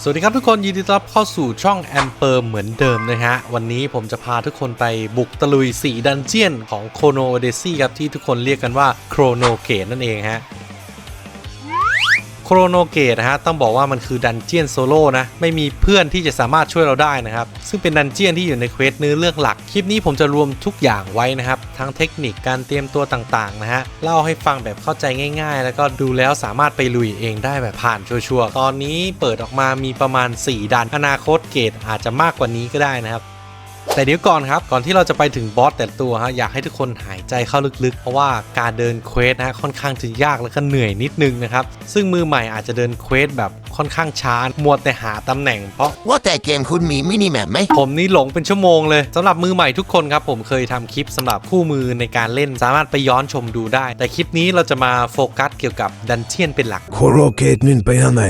สวัสดีครับทุกคนยินดีต้อนรับเข้าสู่ช่องแอมเปอร์เหมือนเดิมนะฮะวันนี้ผมจะพาทุกคนไปบุกตะลุย4ดันเจียนของโคโนโอเดซี่ครับที่ทุกคนเรียกกันว่าโครโนเกตนั่นเองฮะโครโนเกตนะฮะต้องบอกว่ามันคือดันเจียนโซโล่นะไม่มีเพื่อนที่จะสามารถช่วยเราได้นะครับซึ่งเป็นดันเจียนที่อยู่ในเควสเนื้อเรื่องหลักคลิปนี้ผมจะรวมทุกอย่างไว้นะครับทั้งเทคนิคการเตรียมตัวต่างๆนะฮะเล่าให้ฟังแบบเข้าใจง่ายๆแล้วก็ดูแล้วสามารถไปลุยเองได้แบบผ่านชัวร์ๆตอนนี้เปิดออกมามีประมาณ4ดันอนาคตเกตอาจจะมากกว่านี้ก็ได้นะครับแต่เดี๋ยวก่อนครับก่อนที่เราจะไปถึงบอสแต่ตัวฮะอยากให้ทุกคนหายใจเข้าลึกๆเพราะว่าการเดินเควสนะค่อนข้างจะยากและก็เหนื่อยนิดนึงนะครับซึ่งมือใหม่อาจจะเดินเควสแบบค่อนข้างช้ามัวแต่หาตำแหน่งเพราะว่าแต่เกมคุณมีมินิแมปไหมผมนี่หลงเป็นชั่วโมงเลยสำหรับมือใหม่ทุกคนครับผมเคยทำคลิปสำหรับคู่มือในการเล่นสามารถไปย้อนชมดูได้แต่คลิปนี้เราจะมาโฟกัสเกี่ยวกับดันเจียนเป็นหลักโคโรเกตนินไปไหน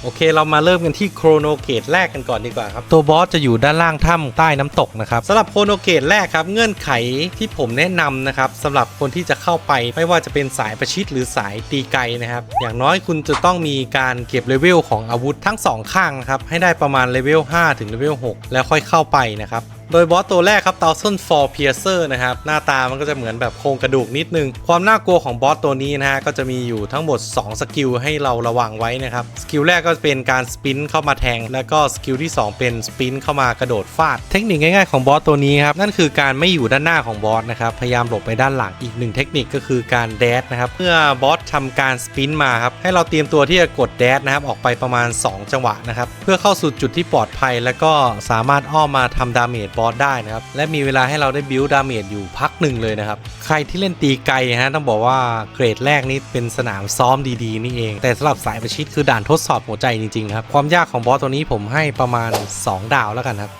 โอเคเรามาเริ่มกันที่โครโนเกตแรกกันก่อนดีกว่าครับตัวบอสจะอยู่ด้านล่างถ้ำใต้น้ำตกนะครับสำหรับโครโนเกตแรกครับเงื่อนไขที่ผมแนะนำนะครับสำหรับคนที่จะเข้าไปไม่ว่าจะเป็นสายประชิดหรือสายตีไกลนะครับอย่างน้อยคุณจะต้องมีการเก็บเลเวลของอาวุธทั้ง2ข้างนะครับให้ได้ประมาณเลเวล5ถึงเลเวล6แล้วค่อยเข้าไปนะครับโดยบอสตัวแรกครับ Thousandfall Piercer นะครับหน้าตามันก็จะเหมือนแบบโครงกระดูกนิดนึงความน่ากลัวของบอสตัวนี้นะฮะก็จะมีอยู่ทั้งหมด2สกิลให้เราระวังไว้นะครับสกิลแรกก็เป็นการสปินเข้ามาแทงแล้วก็สกิลที่2เป็นสปินเข้ามากระโดดฟาดเทคนิคง่ายๆของบอสตัวนี้ครับนั่นคือการไม่อยู่ด้านหน้าของบอสนะครับพยายามหลบไปด้านหลังอีก1เทคนิคก็คือการแดชนะครับเมื่อบอสทำการสปินมาครับให้เราเตรียมตัวที่จะกดแดชนะครับออกไปประมาณ2จังหวะนะครับเพื่อเข้าสู่จุดที่ปลอดภัยแล้วก็สามารถอ้อมมาทำดาเมจบอสได้นะครับและมีเวลาให้เราได้บิวดาเมจอยู่พักหนึ่งเลยนะครับใครที่เล่นตีไกลฮะต้องบอกว่าเกรดแรกนี้เป็นสนามซ้อมดีๆนี่เองแต่สำหรับสายประชิดคือด่านทดสอบหัวใจจริงๆครับความยากของบอสตัวนี้ผมให้ประมาณ2ดาวแล้วกันครับ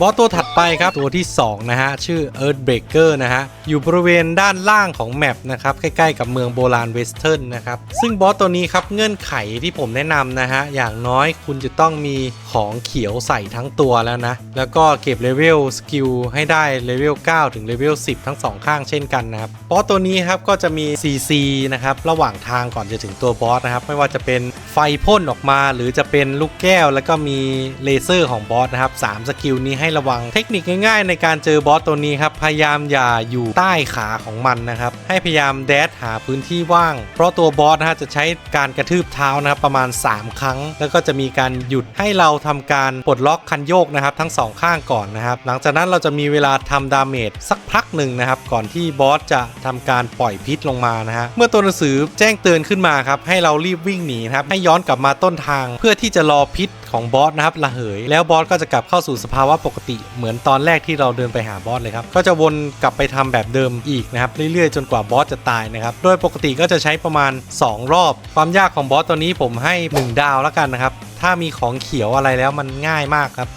บอสตัวถัดไปครับตัวที่2นะฮะชื่อ Earthbreaker นะฮะอยู่บริเวณด้านล่างของแมปนะครับใกล้ๆกับเมืองโบราณเวสเทิร์นนะครับซึ่งบอสตัวนี้ครับเงื่อนไขที่ผมแนะนำนะฮะอย่างน้อยคุณจะต้องมีของเขียวใส่ทั้งตัวแล้วนะแล้วก็เก็บเลเวลสกิลให้ได้เลเวล9ถึงเลเวล10ทั้ง2ข้างเช่นกันนะครับบอสตัวนี้ครับก็จะมี CC นะครับระหว่างทางก่อนจะถึงตัวบอสนะครับไม่ว่าจะเป็นไฟพ่นออกมาหรือจะเป็นลูกแก้วแล้วก็มีเลเซอร์ของบอสนะครับ3สกิลนี้ให้ระวังเทคนิคง่ายๆในการเจอบอสตัวนี้ครับพยายามอย่าอยู่ใต้ขาของมันนะครับให้พยายามแดชหาพื้นที่ว่างเพราะตัวบอสนะฮะจะใช้การกระทืบเท้านะครับประมาณ3ครั้งแล้วก็จะมีการหยุดให้เราทำการปลดล็อกคันโยกนะครับทั้ง2ข้างก่อนนะครับหลังจากนั้นเราจะมีเวลาทำดาเมจสักพักหนึ่งนะครับก่อนที่บอสจะทำการปล่อยพิษลงมานะฮะเมื่อตัวหนังสือแจ้งเตือนขึ้นมาครับให้เรารีบวิ่งหนีนะครับให้ย้อนกลับมาต้นทางเพื่อที่จะรอพิษของบอสนะครับระเหยแล้วบอสก็จะกลับเข้าสู่สภาวะปกติเหมือนตอนแรกที่เราเดินไปหาบอสเลยครับก็จะวนกลับไปทำแบบเดิมอีกนะครับเรื่อยๆจนกว่าบอสจะตายนะครับโดยปกติก็จะใช้ประมาณ2รอบความยากของบอสตัวนี้ผมให้1ดาวแล้วกันนะครับถ้ามีของเขียวอะไรแล้วมันง่ายมากครับ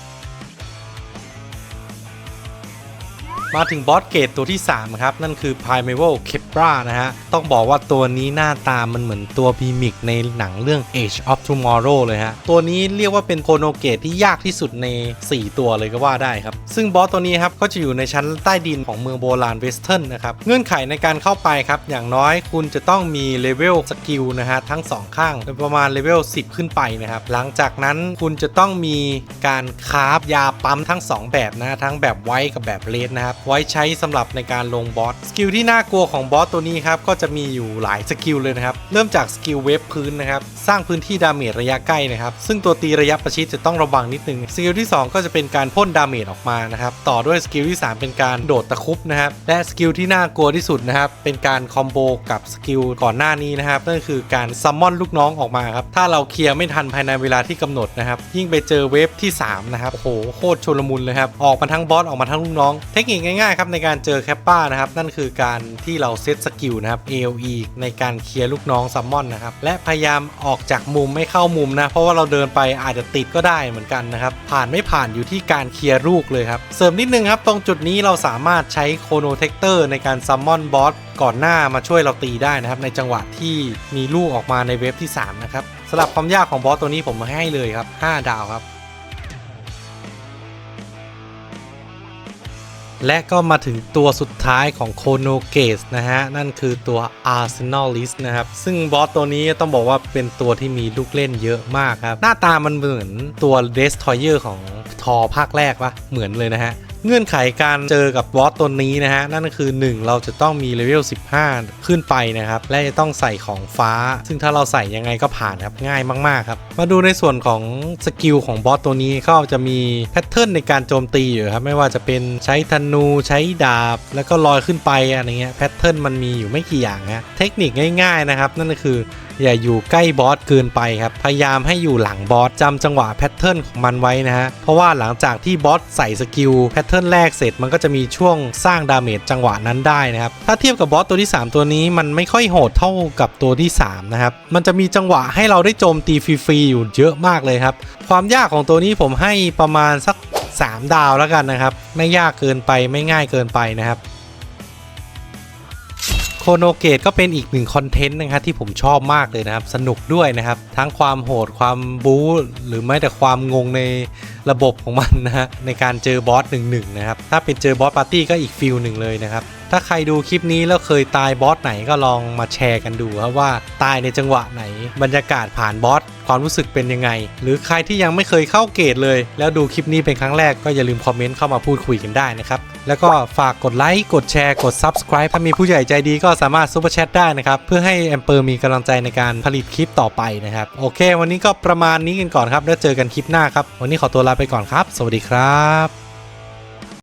มาถึงบอสเกตตัวที่3ครับนั่นคือ Primeval Kebra นะฮะต้องบอกว่าตัวนี้หน้าตามันเหมือนตัวพีมิกในหนังเรื่อง Age of Tomorrow เลยฮะตัวนี้เรียกว่าเป็นโคโนเกตที่ยากที่สุดใน4ตัวเลยก็ว่าได้ครับซึ่งบอสตัวนี้ครับก็จะอยู่ในชั้นใต้ดินของเมืองโบราณเวสเทิร์นนะครับเงื่อนไขในการเข้าไปครับอย่างน้อยคุณจะต้องมีเลเวลสกิลนะฮะทั้ง2ข้างประมาณเลเวล10ขึ้นไปนะครับหลังจากนั้นคุณจะต้องมีการคราฟยาปั๊มทั้ง2แบบนะทั้งแบบไวท์กับแบบเรดนะครับไว้ใช้สำหรับในการลงบอสสกิลที่น่ากลัวของบอสตัวนี้ครับก็จะมีอยู่หลายสกิลเลยนะครับเริ่มจากสกิลเวฟพื้นนะครับสร้างพื้นที่ดาเมจระยะใกล้นะครับซึ่งตัวตีระยะประชิดจะต้องระวังนิดนึงสกิลที่2ก็จะเป็นการพ่นดาเมจออกมานะครับต่อด้วยสกิลที่3เป็นการโดดตะคุบนะครับและสกิลที่น่ากลัวที่สุดนะครับเป็นการคอมโบกับสกิลก่อนหน้านี้นะครับนั่นคือการซัมมอนลูกน้องออกมาครับถ้าเราเคลียร์ไม่ทันภายในเวลาที่กำหนดนะครับยิ่งไปเจอเวฟที่3นะครับโอ้โหโคตรชุลมุนเลยครับออกมาทั้งบอสออกมาทั้งลูกน้องเทคนิคง่ายๆครับในการเจอแคปป้านะครับนั่นคือการที่เราเซตสกิลนะครับ AOE ในการเคลียร์ลูกน้องซัมมอนนะครับและพยายามออกจากมุมไม่เข้ามุมนะเพราะว่าเราเดินไปอาจจะติดก็ได้เหมือนกันนะครับผ่านไม่ผ่านอยู่ที่การเคลียร์ลูกเลยครับเสริมนิดนึงครับตรงจุดนี้เราสามารถใช้โคโนเทคเตอร์ในการซัมมอนบอสก่อนหน้ามาช่วยเราตีได้นะครับในจังหวะที่มีลูกออกมาในเวฟที่3นะครับสำหรับความยากของบอสตัวนี้ผมให้เลยครับ5ดาวครับ และก็มาถึงตัวสุดท้ายของโคโนเกตนะฮะนั่นคือตัว Arsenalis นะครับซึ่งบอสตัวนี้ต้องบอกว่าเป็นตัวที่มีลูกเล่นเยอะมากครับหน้าตามันเหมือนตัว Destroyer ของทอภาคแรกปะเหมือนเลยนะฮะเงื่อนไขการเจอกับบอสตัวนี้นะฮะนั่นก็คือ 1 เราจะต้องมีเลเวล 15 ขึ้นไปนะครับและจะต้องใส่ของฟ้าซึ่งถ้าเราใส่ยังไงก็ผ่านครับง่ายมากๆครับมาดูในส่วนของสกิลของบอสตัวนี้เขาจะมีแพทเทิร์นในการโจมตีอยู่ครับไม่ว่าจะเป็นใช้ธนูใช้ดาบแล้วก็ลอยขึ้นไปอะไรเงี้ยแพทเทิร์นมันมีอยู่ไม่กี่อย่างฮะเทคนิคง่ายๆนะครับนั่นก็คืออย่าอยู่ใกล้บอสเกินไปครับพยายามให้อยู่หลังบอสจำจังหวะแพทเทิร์นของมันไว้นะฮะเพราะว่าหลังจากที่บอสใส่สกิลแพทเทิร์นแรกเสร็จมันก็จะมีช่วงสร้างดาเมจจังหวะนั้นได้นะครับถ้าเทียบกับบอสตัวที่3ตัวนี้มันไม่ค่อยโหดเท่ากับตัวที่3นะครับมันจะมีจังหวะให้เราได้โจมตีฟรีๆอยู่เยอะมากเลยครับความยากของตัวนี้ผมให้ประมาณสัก3 ดาวแล้วกันนะครับไม่ยากเกินไปไม่ง่ายเกินไปนะครับโคโนเกตก็เป็นอีกหนึ่งคอนเทนต์นะครับที่ผมชอบมากเลยนะครับสนุกด้วยนะครับทั้งความโหดความบู๊หรือแม้แต่ความงงในระบบของมันนะฮะในการเจอบอส1-1นะครับถ้าเป็นเจอบอสปาร์ตี้ก็อีกฟิลหนึ่งเลยนะครับถ้าใครดูคลิปนี้แล้วเคยตายบอสไหนก็ลองมาแชร์กันดูครับว่าตายในจังหวะไหนบรรยากาศผ่านบอสความรู้สึกเป็นยังไงหรือใครที่ยังไม่เคยเข้าเกตเลยแล้วดูคลิปนี้เป็นครั้งแรกก็อย่าลืมคอมเมนต์เข้ามาพูดคุยกันได้นะครับแล้วก็ฝากกดไลค์กดแชร์กด Subscribe ถ้ามีผู้ใหญ่ใจดีก็สามารถซุปเปอร์แชทได้นะครับเพื่อให้แอมเปอร์มีกำลังใจในการผลิตคลิปต่อไปนะครับโอเควันนี้ก็ประมาณนี้กันก่อนครับแล้วเจอกันคลิปหน้าครับวันนี้ขอตัวลาไปก่อนครับสวัสดีครับ